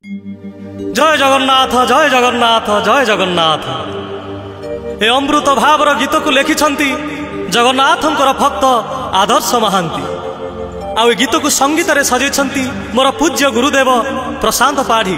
जय जगन्नाथ जय जगन्नाथ जय जगन्नाथ। ए अमृत भावर गीत को लिखिछंती जगन्नाथंकर भक्त आदर्श महांती। आ गीत को संगीत रे सजेछंती मोर पूज्य गुरुदेव प्रशांत पाढ़ी।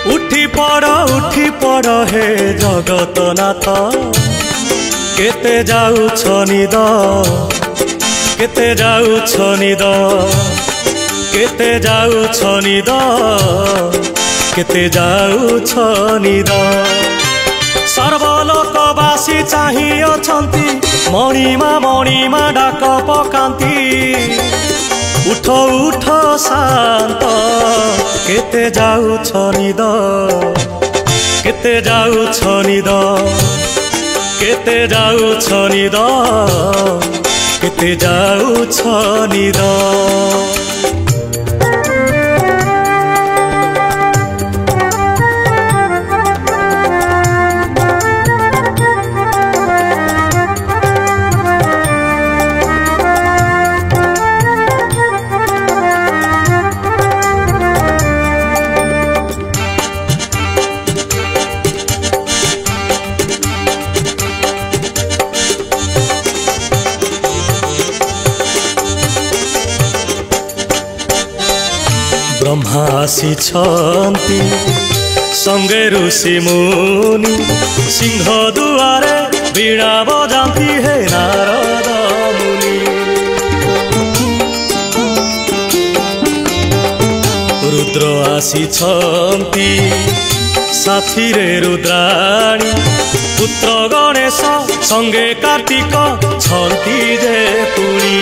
उठी पड़ हे जगतनाथ केते जाउछ निद केते जाउछ निद केते जाउछ निद केते जाउछ निद। सर्वलोकवासी चाहि अछंती मणिमा डाक पकांती। उठ उठ शांत केते जाउछ निद केते जाउछ निद केते जाउछ निद केते जाउछ निद। ब्रह्मा आसिछंती संगे ऋषि मुनि सिंह दुआरे वीणा बजाती है नारद मुनि। रुद्र आसिछंती साथी रे रुद्राणी पुत्र गणेश संगे कार्तिक छंती जे पुणी।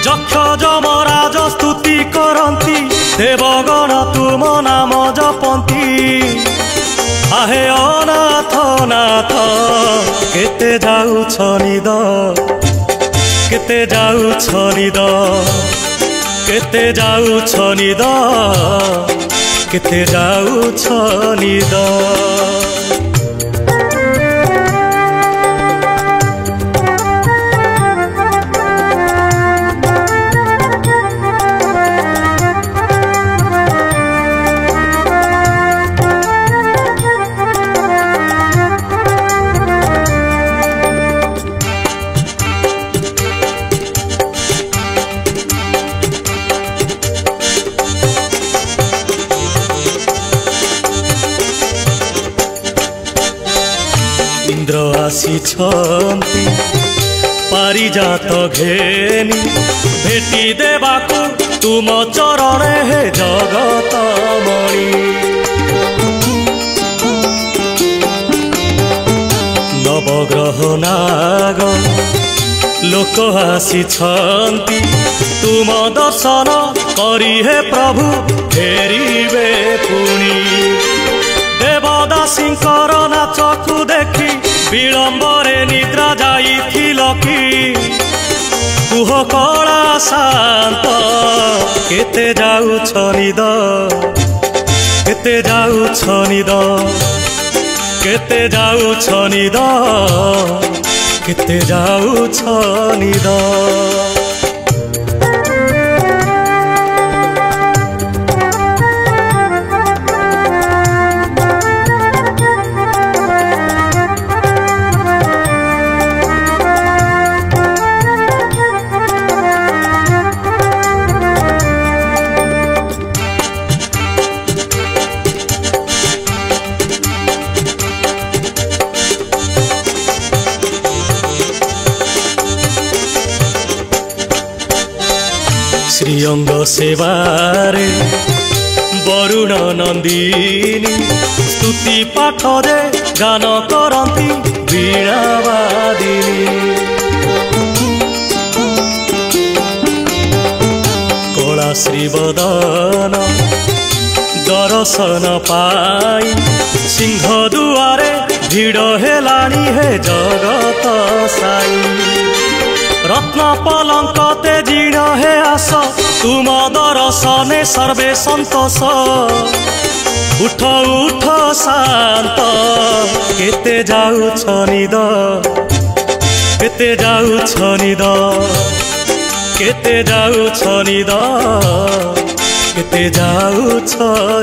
यक्ष जमराज स्तुति करंती देवगण तुम नाम जपंती। आहे अनाथ नाथ केते जाउछ निद केते जाउछ निद केते जाउछ निद केते जाउछ निद। इंद्र आसिछंती पारिजात घेनी भेटी देबाकू तुम चरण हे जगत मणि। नवग्रह नाग लोक आसिछंती तुम दर्शन करी हे प्रभु फेरिबे पुणी। देवदासींकर नाचकू देखी विलंबरे निद्रा जाइथिल कि कुह कला शांत केते जाउछ निद केते जाउछ निद केते जाउछ निद केते जाउछ निद। श्रीअंग सेवारे वरुण नंदिनी स्तुति पाठ रे गान करती वीणावादिनी। कला श्रीवदन दर्शन पाई सिंह दुआरे भिड़ हेलानी हे जगत साई रत्न पलंक तेजीण हे आस तुम दर्शने सर्वे संतोष उठ उठ शांत केते जाउछ निद केते जाउछ निद केते जाउछ निद केते जाउछ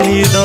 निद।